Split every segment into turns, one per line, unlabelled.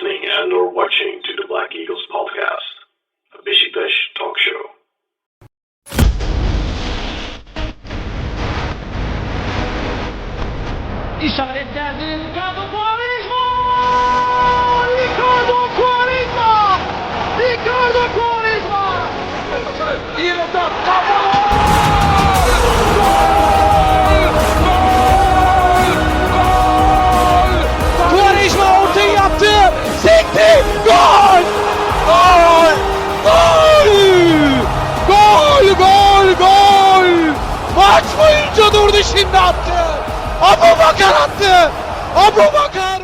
listening and/or watching to the Black Eagles podcast, a Beşiktaş talk show.
İşaretlendi. Ricardo Quaresma! Ricardo Quaresma! Ricardo Quaresma! İrada Quaresma ortayı yaptı. Sekti. Gol! Gol! Gol! Gol! Gol! Gol! Maç boyunca durdu, şimdi attı. Abubakar attı. Abubakar.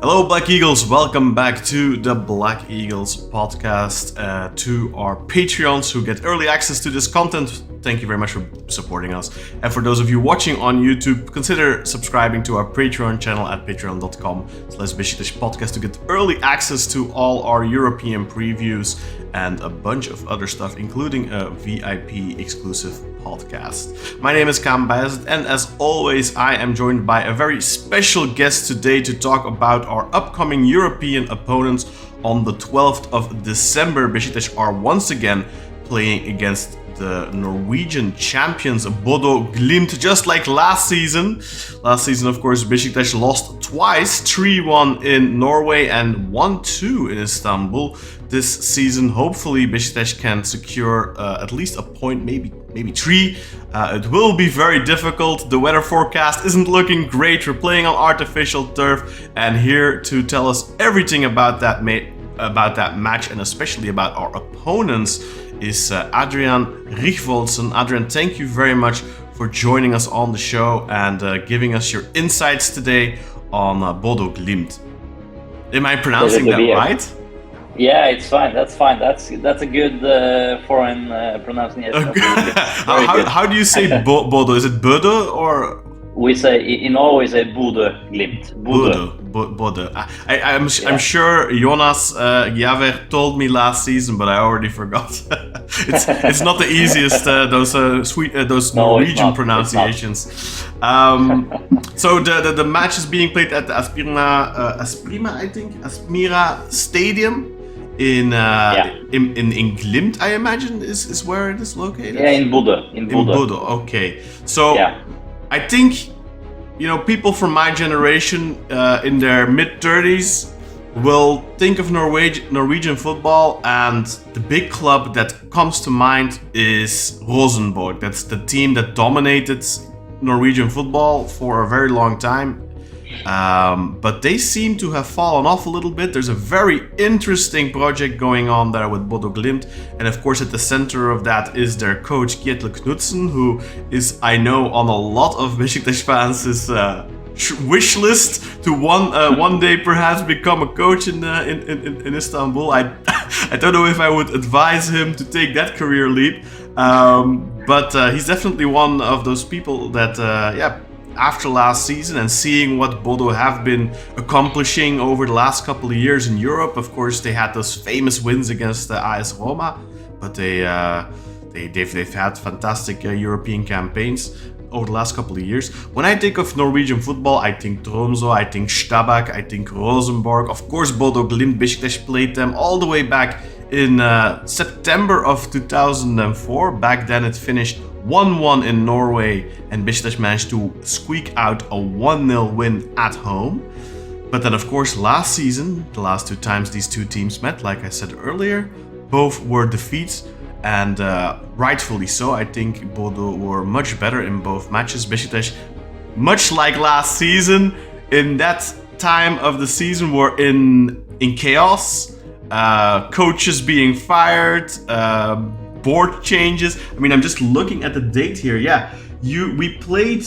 Hello, Black Eagles. Welcome back to the Black Eagles podcast. To our Patreons who get early access to this content, thank you very much for supporting us. And for those of you watching on YouTube, consider subscribing to our Patreon channel at patreon.com/Beşiktaş podcast to get early access to all our European previews and a bunch of other stuff, including a VIP exclusive podcast. My name is Kam Bayezid, and as always, I am joined by a very special guest today to talk about our upcoming European opponents on the 12th of December. Beşiktaş are once again playing against the Norwegian champions Bodø Glimt, just like last season. Last season, of course, Beşiktaş lost twice, 3-1 in Norway and 1-2 in Istanbul. This season, hopefully, Beşiktaş can secure at least a point, maybe three. It will be very difficult. The weather forecast isn't looking great. We're playing on artificial turf, and here to tell us everything about that match and especially about our opponents is Adrian Richvoldsen. Adrian, thank you very much for joining us on the show and giving us your insights today on Bodø Glimt. Am I pronouncing that right?
Yeah, it's fine. That's fine. That's a good foreign pronunciation.
How do you say Bodø? Is it Bodø or?
We say in Norway we say Bodø Glimt.
Bodø. I'm sure Jonas Javer told me last season, but I already forgot. it's not the easiest those Norwegian pronunciations. So the match is being played at the Aspmira Stadium in Glimt, I imagine is where it is located.
Yeah, in Bodø. In
Bodø. Okay. So. Yeah. I think, people from my generation in their mid-30s will think of Norwegian football, and the big club that comes to mind is Rosenborg. That's the team that dominated Norwegian football for a very long time. But they seem to have fallen off a little bit. There's a very interesting project going on there with Bodø Glimt, and of course at the center of that is their coach Kjetil Knutsen, who is, I know, on a lot of Beşiktaş fans' wish list to one day perhaps become a coach in Istanbul. I don't know if I would advise him to take that career leap, but he's definitely one of those people that after last season and seeing what Bodø have been accomplishing over the last couple of years in Europe. Of course, they had those famous wins against AS Roma, but they've had fantastic European campaigns over the last couple of years. When I think of Norwegian football, I think Tromsø, I think Stabæk, I think Rosenborg. Of course, Bodø Glimt, Beşiktaş played them all the way back in September of 2004. Back then, it finished 1-1 in Norway, and Beşiktaş managed to squeak out a 1-0 win at home. But then, of course, last season, the last two times these two teams met, like I said earlier, both were defeats, and rightfully so. I think Bodø were much better in both matches. Beşiktaş, much like last season, in that time of the season were in chaos, coaches being fired, board changes. I mean, I'm just looking at the date here. Yeah, we played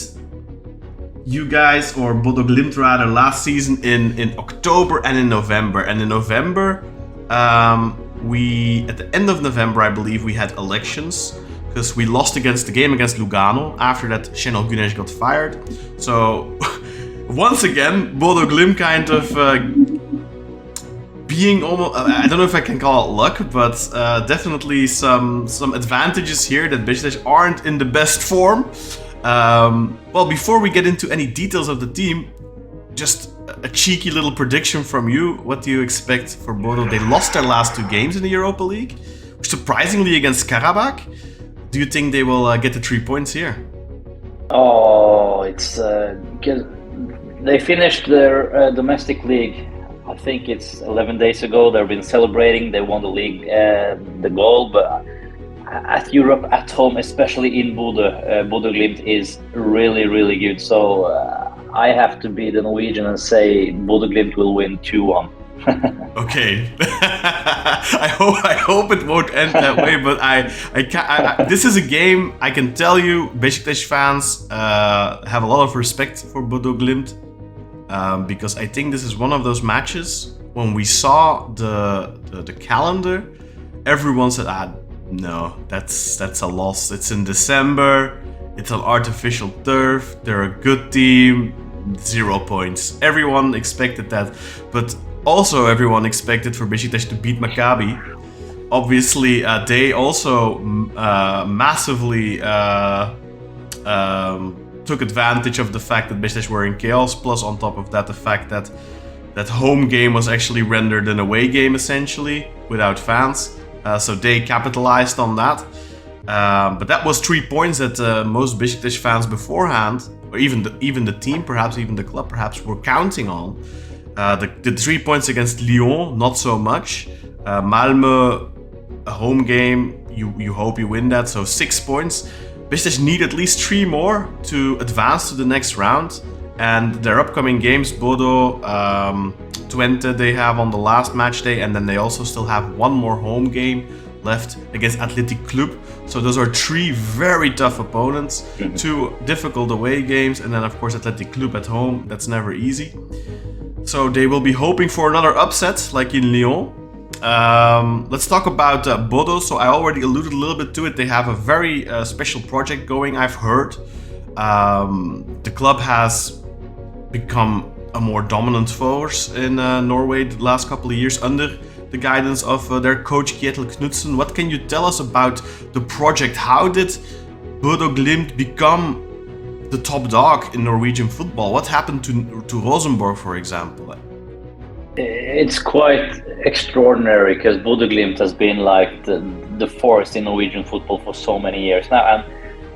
you guys, or Bodø Glimt rather, last season in October and in November. And in November, at the end of November, I believe we had elections because we lost the game against Lugano. After that, Şenol Güneş got fired. So once again, Bodø Glimt kind of being almost, I don't know if I can call it luck, but definitely some advantages here that Beşiktaş aren't in the best form. Well, before we get into any details of the team, just a cheeky little prediction from you. What do you expect for Bodø? They lost their last 2 games in the Europa League, surprisingly against Karabakh. Do you think they will get the 3 points here?
Oh, it's they finished their domestic league. I think it's 11 days ago. They've been celebrating. They won the league, the goal. But at Europe, at home, especially in Bodø, Bodø Glimt is really, really good. So I have to be the Norwegian and say Bodø Glimt will win 2-1.
Okay. I hope it won't end that way, but this is a game I can tell you Beşiktaş fans have a lot of respect for Bodø Glimt, because I think this is one of those matches when we saw the calendar, everyone said, no, that's a loss. It's in December, it's an artificial turf, they're a good team, 0 points. Everyone expected that, but also everyone expected for Beşiktaş to beat Maccabi. Obviously, they also massively took advantage of the fact that Beşiktaş were in chaos, plus on top of that, the fact that that home game was actually rendered an away game, essentially, without fans. So they capitalized on that. But that was 3 points that most Beşiktaş fans beforehand, or even the team, perhaps even the club, perhaps were counting on. The 3 points against Lyon, not so much. Malmö, a home game, you hope you win that, so 6 points. Beşiktaş need at least 3 more to advance to the next round. And their upcoming games, Bodø, Twente, they have on the last match day, and then they also still have 1 more home game left against Athletic Club. So those are 3 very tough opponents, 2 difficult away games, and then of course Athletic Club at home. That's never easy. So they will be hoping for another upset like in Lyon. Let's talk about Bodø. So I already alluded a little bit to it. They have a very special project going, I've heard. The club has become a more dominant force in Norway the last couple of years under the guidance of their coach Kjetil Knutsen. What can you tell us about the project? How did Bodø Glimt become the top dog in Norwegian football? What happened to Rosenborg, for example?
It's quite extraordinary because Bodø Glimt has been like the force in Norwegian football for so many years now. And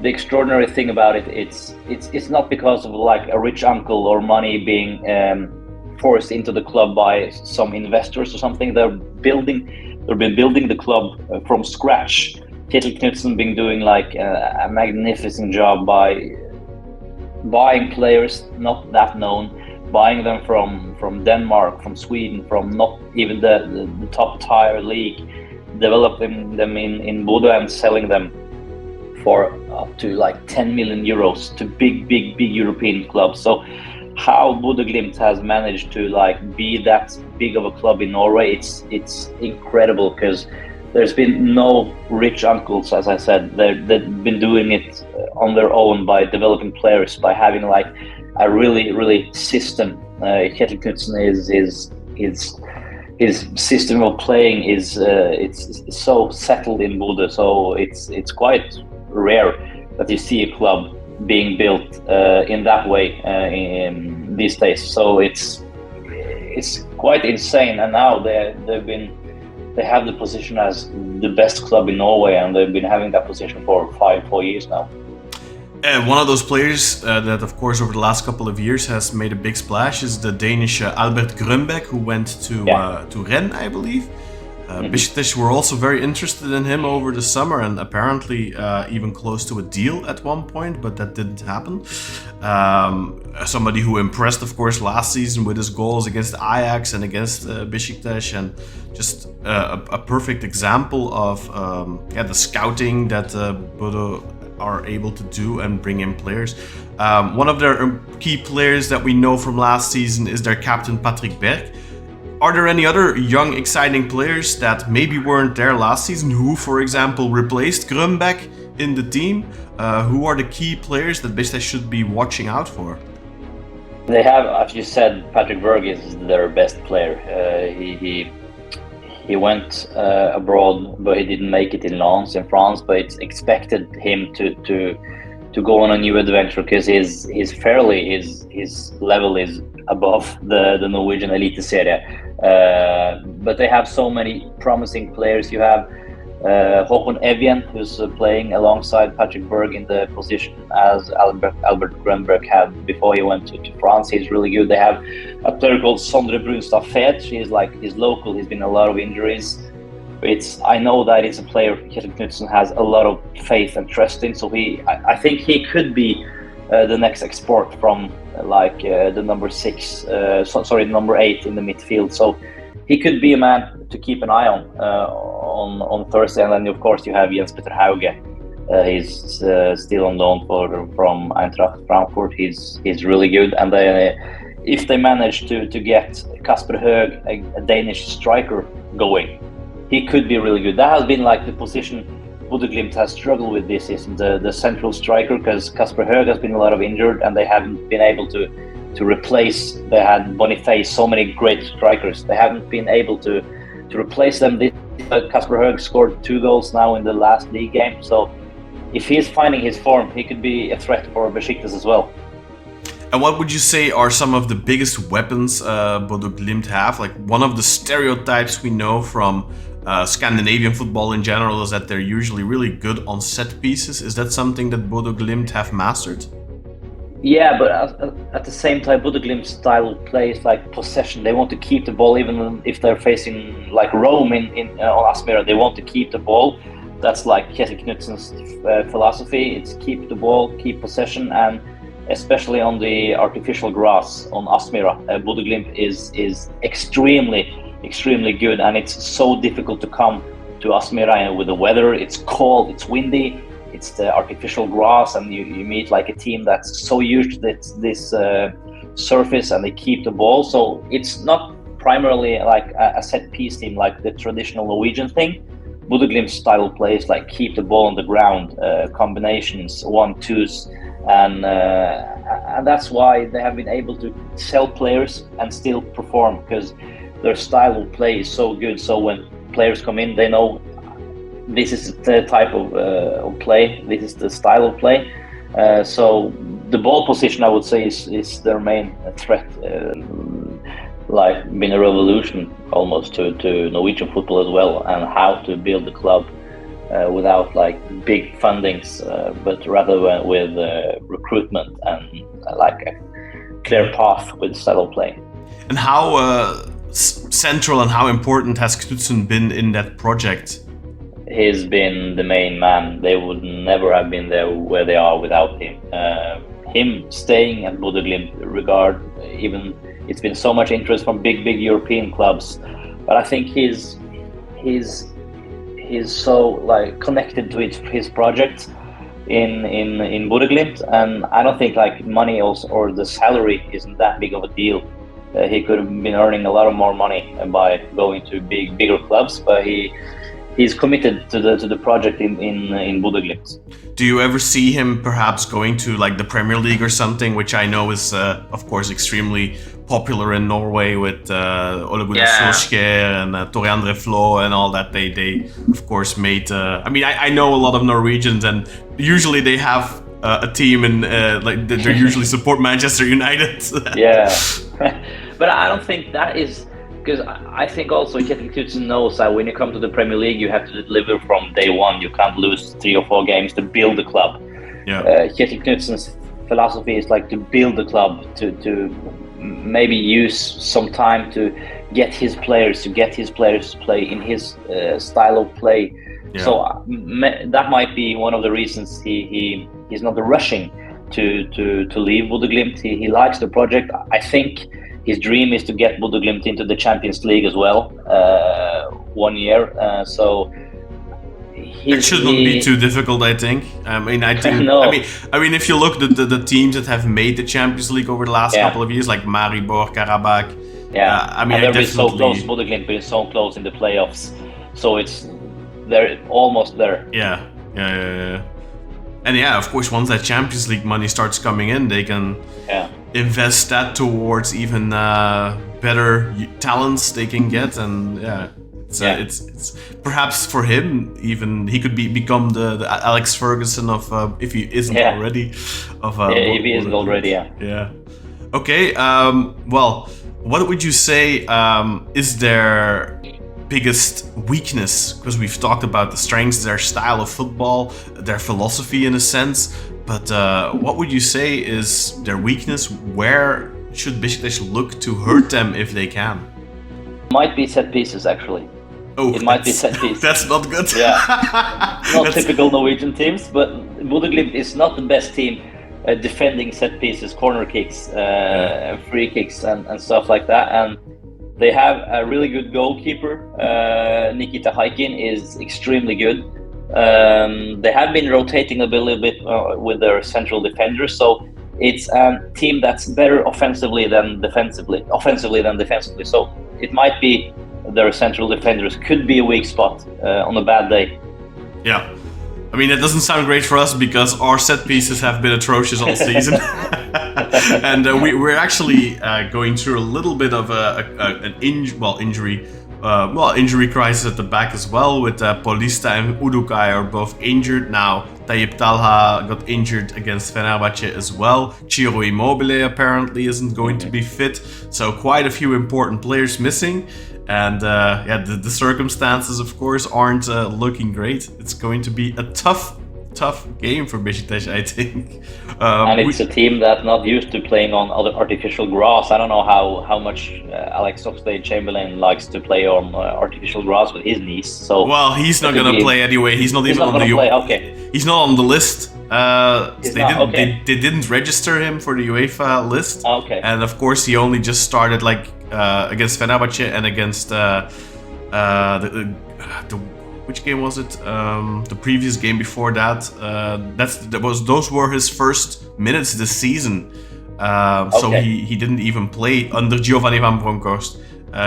the extraordinary thing about it, it's not because of like a rich uncle or money being forced into the club by some investors or something. They've been building the club from scratch. Kjetil Knutsen been doing like a magnificent job by buying players not that known, buying them from Denmark, from Sweden, from not even the top tier league, developing them in Bodø and selling them for up to like 10 million euros to big European clubs. So how Bodø Glimt has managed to like be that big of a club in Norway, it's incredible, because there's been no rich uncles, as I said. They've been doing it on their own by developing players, by having like a really system. Kjetil Knutsen his system of playing is it's so settled in Bodø, so it's quite rare that you see a club being built in that way in these days. So it's quite insane, and now they have the position as the best club in Norway, and they've been having that position for 4 years now.
One of those players that, of course, over the last couple of years has made a big splash is the Danish Albert Grønbæk, who went to Rennes, I believe. Beşiktaş were also very interested in him over the summer, and apparently even close to a deal at one point, but that didn't happen. Somebody who impressed, of course, last season with his goals against Ajax and against Beşiktaş, and just a perfect example of the scouting that Bodø are able to do and bring in players. One of their key players that we know from last season is their captain Patrick Berg. Are there any other young, exciting players that maybe weren't there last season, who, for example, replaced Grønbæk in the team? Who are the key players that Beşiktaş should be watching out for?
They have, as you said, Patrick Berg is their best player. He went abroad, but he didn't make it in Lens in France. But it's expected him to go on a new adventure, because his level is above the Norwegian Eliteserie. But they have so many promising players. You have Håkon Evjen, who's playing alongside Patrick Berg in the position as Albert Grönberg had before he went to France. He's really good. They have a player called Sondre Brunstad Fet. He's local. He's been a lot of injuries. I know that it's a player Kjetil Knutsen has a lot of faith and trust in. So I think he could be the next export from the number 8 in the midfield. So he could be a man to keep an eye on Thursday. And then of course you have Jens Petter Hauge. He's still on loan from Eintracht Frankfurt. He's really good. And if they manage to get Kasper Høeg, a Danish striker, going, he could be really good. That has been like the position Bodø Glimt has struggled with this season, the central striker, because Kasper Høeg has been a lot of injured and they haven't been able to replace. They had Boniface, so many great strikers. They haven't been able to replace them. Kasper Høeg scored 2 goals now in the last league game. So if he's finding his form, he could be a threat for Beşiktaş as well.
And what would you say are some of the biggest weapons Bodø Glimt have? Like, one of the stereotypes we know from Scandinavian football in general is that they're usually really good on set pieces. Is that something that Bodø Glimt have mastered?
Yeah, but at the same time, Bodø Glimt's style of play is like possession. They want to keep the ball, even if they're facing like Rome on Aspmyra. They want to keep the ball. That's like Kjetil Knutsen's philosophy. It's keep the ball, keep possession, and especially on the artificial grass on Aspmyra, Bodø Glimt is extremely good, and it's so difficult to come to Aspmyra with the weather. It's cold, it's windy, it's the artificial grass, and you meet like a team that's so used to this surface, and they keep the ball. So it's not primarily like a set piece team like the traditional Norwegian thing. Bodø Glimt's style of play is like keep the ball on the ground, combinations, 1-2s, and that's why they have been able to sell players and still perform, because their style of play is so good. So when players come in, they know this is the type of play, this is the style of play. So the ball position, I would say, is their main threat. Like been a revolution almost to Norwegian football as well, and how to build the club without like big fundings, but rather with recruitment and like a clear path with style of play.
And how central and how important has Knutsen been in that project?
He's been the main man. They would never have been there where they are without him. Him staying at Bodø Glimt, even it's been so much interest from big European clubs, but I think he's so like connected to his project in Bodø Glimt, and I don't think like money or the salary isn't that big of a deal. He could have been earning a lot more money by going to bigger clubs, but he's committed to the project in Bodø Glimt.
Do you ever see him perhaps going to like the Premier League or something, which I know is of course extremely popular in Norway with Ole Gunnar Solskjær and Tore Andre Flo and all that. They of course made. I know a lot of Norwegians, and usually they have a team and like they usually support Manchester United.
Yeah, but I don't think that is. Because I think also Kjetil Knutsen knows that when you come to the Premier League, you have to deliver from day one. You can't lose 3 or 4 games to build the club. Yeah. Kjetil Knutsen's philosophy is like to build the club, to maybe use some time to get his players to play in his style of play. Yeah. So that might be one of the reasons he's not rushing to leave Bodø Glimt. He likes the project. I think his dream is to get Bodø Glimt into the Champions League as well, one year. So
it shouldn't be too difficult, I think. I think.
No.
I mean, if you look at the teams that have made the Champions League over the last couple of years, like Maribor, Karabakh.
Yeah, and they've been so close. Bodø Glimt been so close in the playoffs, so they're almost there.
Yeah. And of course, once that Champions League money starts coming in, they can invest that towards even better talents they can get, and it's perhaps for him even he could become the Alex Ferguson of if he isn't already of
if he isn't already.
Yeah. Okay, well, what would you say is their biggest weakness? Because we've talked about the strengths, their style of football, their philosophy in a sense, but what would you say is their weakness? Where should Beşiktaş look to hurt them if they can?
Might be set pieces, actually.
Oh,
it might be set pieces.
That's not good.
Yeah, not typical Norwegian teams, but Bodø Glimt is not the best team defending set pieces, corner kicks, free kicks, and stuff like that. And they have a really good goalkeeper. Nikita Haikin is extremely good. They have been rotating a little bit with their central defenders, so it's a team that's better offensively than defensively. So it might be their central defenders could be a weak spot on a bad day.
Yeah. I mean, it doesn't sound great for us because our set pieces have been atrocious all season. And we're actually going through a little bit of an injury crisis at the back as well, with Paulista and Udukai are both injured now. Tayyip Talha got injured against Fenerbahçe as well. Ciro Immobile apparently isn't going to be fit. So quite a few important players missing. And the circumstances, of course, aren't looking great. It's going to be a tough game for Beşiktaş, I think.
And it's a team that's not used to playing on other artificial grass. I don't know how much Alex Oxlade-Chamberlain likes to play on artificial grass with his knees. So
well, he's not going to play anyway. He's not even on the He's not on the list. They didn't register him for the UEFA list.
Okay.
And of course, he only just started against Fenerbahçe and against which game was it? The previous game before that. Those were his first minutes this season. So he didn't even play under Giovanni van Bronckhorst.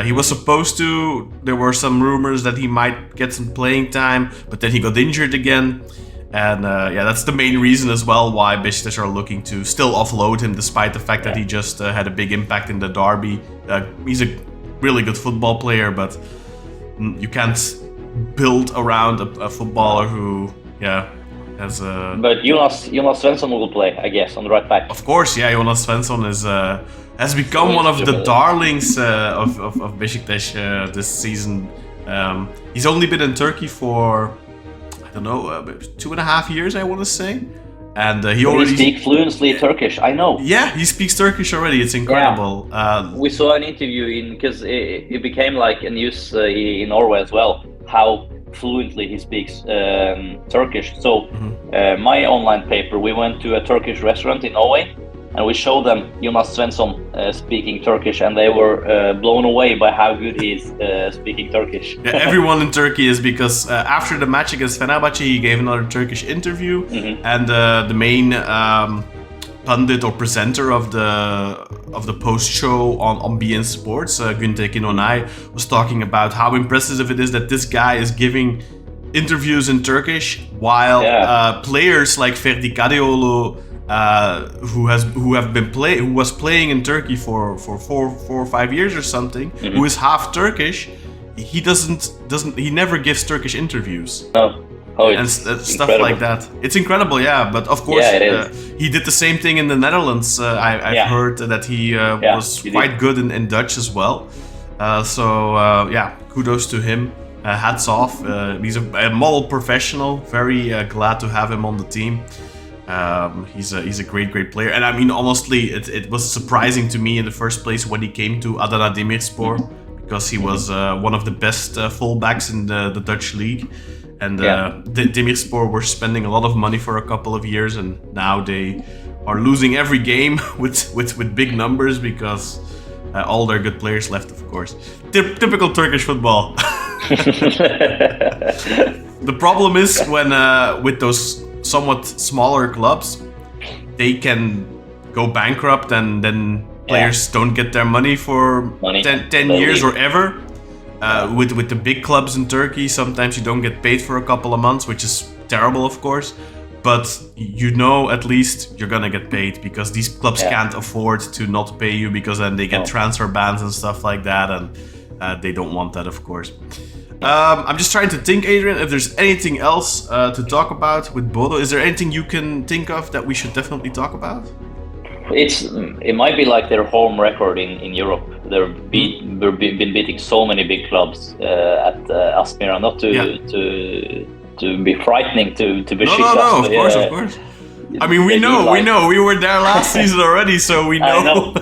He was supposed to. There were some rumors that he might get some playing time, but then he got injured again. And that's the main reason as well why Beşiktaş are looking to still offload him, despite the fact that he just had a big impact in the derby. He's a really good football player, but you can't build around a footballer who, has a...
But Jonas Svensson will play, I guess, on the right back.
Of course, Jonas Svensson has become one of the darlings of Beşiktaş this season. He's only been in Turkey for, I don't know, 2.5 years, I want to say. And he already
speaks fluently Turkish. I know.
Yeah, he speaks Turkish already. It's incredible.
Yeah. We saw an interview because it became like a news in Norway as well, how fluently he speaks Turkish. So my online paper, we went to a Turkish restaurant in Norway, and we showed them Jonas Svensson speaking Turkish, and they were blown away by how good he is speaking Turkish.
Yeah, everyone in Turkey is, because after the match against Fenerbahçe, he gave another Turkish interview, and the main pundit or presenter of the post show on BN Sports, Wtih Kinonay, was talking about how impressive it is that this guy is giving interviews in Turkish while players like Ferdi Kadıoğlu, who was playing in Turkey for 4 or 5 years or something, who is half Turkish, he never gives Turkish interviews.
And
stuff like that. It's incredible, but of course he did the same thing in the Netherlands. I've heard that he was quite good in Dutch as well. Kudos to him. Hats off. He's a model professional. Very glad to have him on the team. He's a great player, and I mean, honestly, it was surprising to me in the first place when he came to Adana Demirspor, because he was one of the best fullbacks in the Dutch league, and Demirspor were spending a lot of money for a couple of years, and now they are losing every game with big numbers because all their good players left, of course. Typical Turkish football. The problem is when with those somewhat smaller clubs, they can go bankrupt, and then players don't get their money for 10 years or ever. With the big clubs in Turkey, sometimes you don't get paid for a couple of months, which is terrible, of course. But at least you're gonna get paid, because these clubs can't afford to not pay you, because then they get transfer bans and stuff like that, and they don't want that, of course. I'm just trying to think, Adrian, if there's anything else to talk about with Bodø. Is there anything you can think of that we should definitely talk about?
It might be like their home record in Europe. They've been beating so many big clubs at Aspmyra, not to be frightening to Beşiktaş.
No, of course. I mean, we know. We were there last season already, so we know.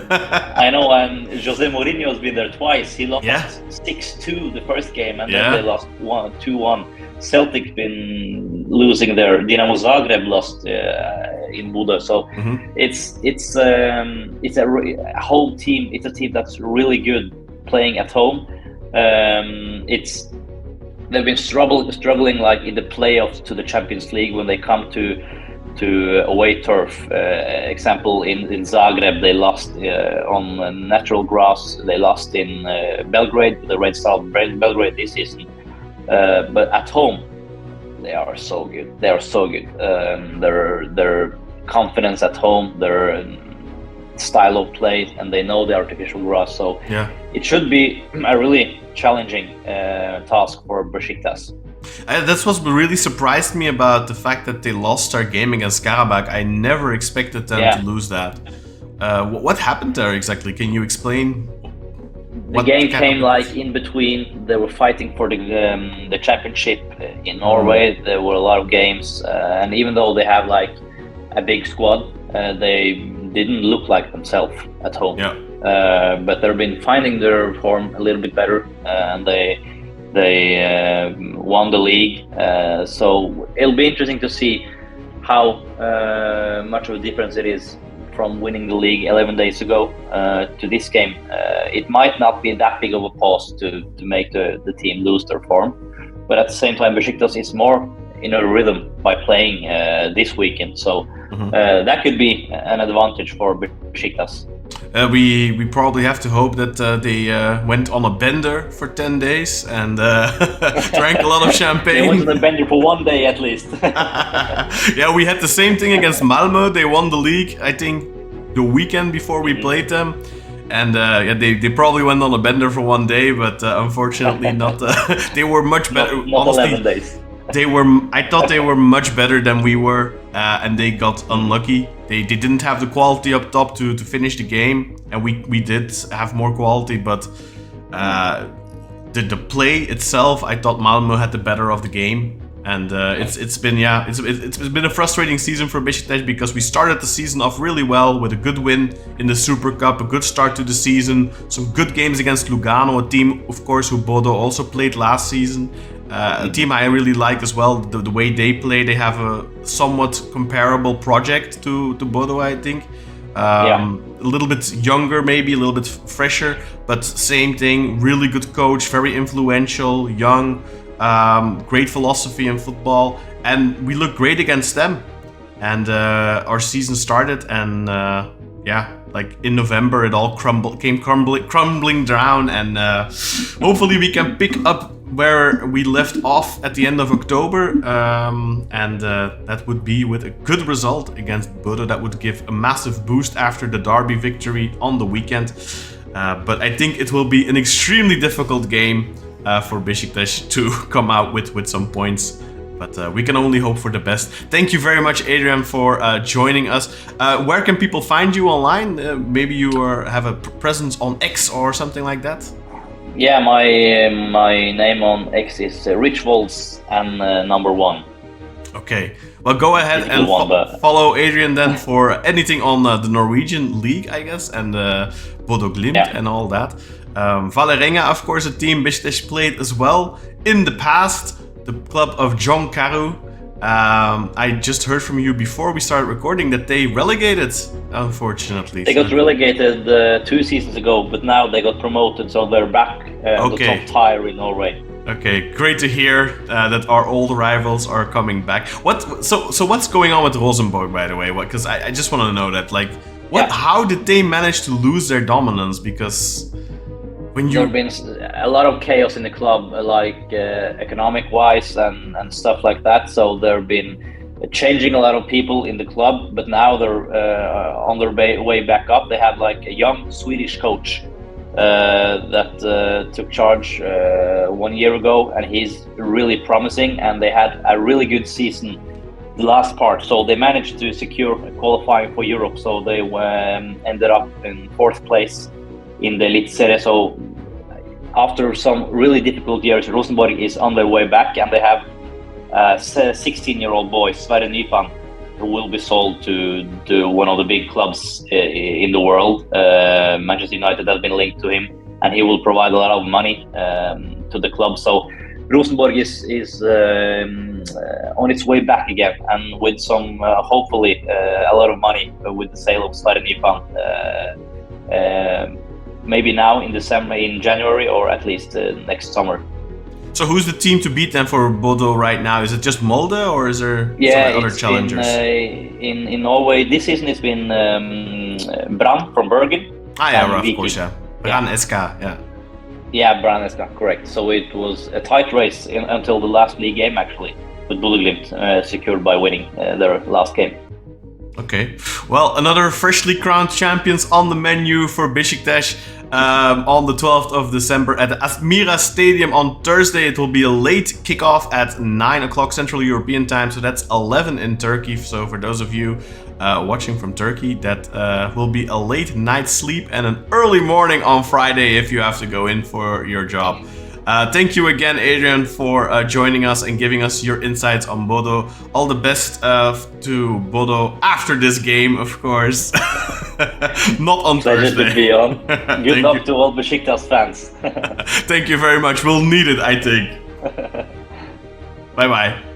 I know, and Jose Mourinho's been there twice. He lost 6-2 the first game, and then they lost 2-1. Celtic been losing their. Dinamo Zagreb lost in Bodø, so it's a home team. It's a team that's really good playing at home. They've been struggling like in the playoffs to the Champions League when they come to away turf. Example in Zagreb, they lost on natural grass. They lost in Belgrade, the Red Star Belgrade this season. But at home, they are so good. They are so good. Their confidence at home, their style of play, and they know the artificial grass. So it should be a really challenging task for Beşiktaş.
That's what really surprised me about the fact that they lost our game against Karabakh. I never expected them to lose that. What happened there exactly? Can you explain?
The game came like in between. They were fighting for the championship in Norway. There were a lot of games, and even though they have like a big squad, they didn't look like themselves at home. But they've been finding their form a little bit better, and they won the league. So it'll be interesting to see how much of a difference it is from winning the league 11 days ago to this game. It might not be that big of a pause to make the team lose their form, but at the same time Beşiktaş is more in a rhythm by playing this weekend, so that could be an advantage for Beşiktaş.
We probably have to hope that they went on a bender for 10 days and drank a lot of champagne.
They went on a bender for 1 day at least.
Yeah, we had the same thing against Malmö. They won the league, I think, the weekend before we played them. And they probably went on a bender for 1 day, but unfortunately not. They were much better.
Not
honestly,
11 days.
I thought they were much better than we were, and they got unlucky. They didn't have the quality up top to finish the game, and we did have more quality, but the play itself, I thought Malmö had the better of the game. And it's been a frustrating season for Beşiktaş because we started the season off really well with a good win in the Super Cup, a good start to the season, some good games against Lugano, a team, of course, who Bodø also played last season. A team I really like as well, the way they play. They have a somewhat comparable project to Bodø, I think. A little bit younger, maybe a little bit fresher, but same thing. Really good coach, very influential, young, great philosophy in football, and we looked great against them. And our season started, and like in November, it all came crumbling down, and hopefully we can pick up where we left off at the end of October, and that would be with a good result against Bodø. That would give a massive boost after the derby victory on the weekend. But I think it will be an extremely difficult game for Beşiktaş to come out with some points. But we can only hope for the best. Thank you very much, Adrian, for joining us. Where can people find you online? Maybe you have a presence on X or something like that?
Yeah, my name on X is Richvoldsen and number 1.
Okay, well, go ahead and follow Adrian then for anything on the Norwegian league, I guess, and Bodø Glimt and all that. Vålerenga, of course, a team Beşiktaş played as well in the past. The club of John Carew. I just heard from you before we started recording that they relegated, unfortunately.
They got relegated 2 seasons ago, but now they got promoted, so they're back the top tier in Norway.
Okay, great to hear that our old rivals are coming back. So what's going on with Rosenborg, by the way? Because I just want to know that, like, how did they manage to lose their dominance? Because there's been
a lot of chaos in the club, like economic-wise and stuff like that. So they've been changing a lot of people in the club, but now they're on their way back up. They have like a young Swedish coach that took charge 1 year ago, and he's really promising. And they had a really good season the last part. So they managed to secure qualifying for Europe. So they ended up in 4th place in the Eliteserie. So after some really difficult years, Rosenborg is on their way back, and they have 16-year-old boy, Sverre Nypan, who will be sold to one of the big clubs in the world. Manchester United has been linked to him, and he will provide a lot of money to the club. So Rosenborg is on its way back again, and with some hopefully a lot of money with the sale of Sverre Nypan. Maybe now in December, in January, or at least next summer.
So who's the team to beat then for Bodø right now? Is it just Molde, or is there some other challengers?
In Norway this season it's been Brann from Bergen.
Of course, yeah. Brann SK, yeah.
Yeah, Brann SK, correct. So it was a tight race until the last league game, actually, with Glimt secured by winning their last game.
Okay, well, another freshly crowned champions on the menu for Beşiktaş on the 12th of December at the Asmira Stadium on Thursday. It will be a late kickoff at 9 o'clock Central European time, so that's 11 in Turkey. So for those of you watching from Turkey, that will be a late night sleep and an early morning on Friday if you have to go in for your job. Thank you again, Adrian, for joining us and giving us your insights on Bodø. All the best to Bodø after this game, of course. Not on
Pleasure
Thursday.
To be on. Good luck to all Beşiktaş fans.
Thank you very much. We'll need it, I think. Bye-bye.